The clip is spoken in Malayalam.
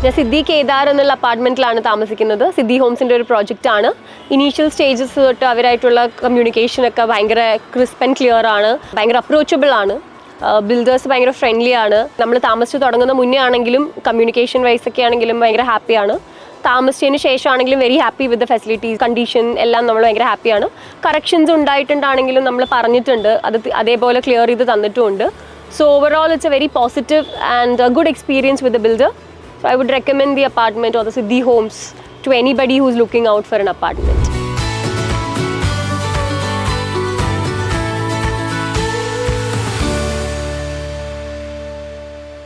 ഞാൻ സിദ്ധി കേദാർ എന്നുള്ള അപ്പാർട്ട്മെൻറ്റിലാണ് താമസിക്കുന്നത്. സിദ്ധി ഹോംസിൻ്റെ ഒരു പ്രോജക്റ്റാണ്. ഇനീഷ്യൽ സ്റ്റേജസ് തൊട്ട് അവരായിട്ടുള്ള കമ്മ്യൂണിക്കേഷനൊക്കെ ഭയങ്കര ക്രിസ്പ് ആൻഡ് ക്ലിയർ ആണ്, ഭയങ്കര അപ്രോച്ചബിൾ ആണ്. ബിൽഡേഴ്സ് ഭയങ്കര ഫ്രണ്ട്ലി ആണ്. നമ്മൾ താമസിച്ച് തുടങ്ങുന്ന മുന്നേ ആണെങ്കിലും കമ്മ്യൂണിക്കേഷൻ വൈസ് ഒക്കെ ആണെങ്കിലും ഭയങ്കര ഹാപ്പിയാണ്. താമസിച്ചതിന് ശേഷമാണെങ്കിലും very happy with the facilities, condition എല്ലാം നമ്മൾ ഭയങ്കര ഹാപ്പിയാണ്. കറക്ഷൻസ് ഉണ്ടായിട്ടുണ്ടാണെങ്കിലും നമ്മൾ പറഞ്ഞിട്ടുണ്ട്, അത് അതേപോലെ ക്ലിയർ ചെയ്ത് തന്നിട്ടുമുണ്ട്. So overall it's a very positive and a good experience with the builder. So I would recommend the apartment or the Siddhi Homes to anybody who's looking out for an apartment.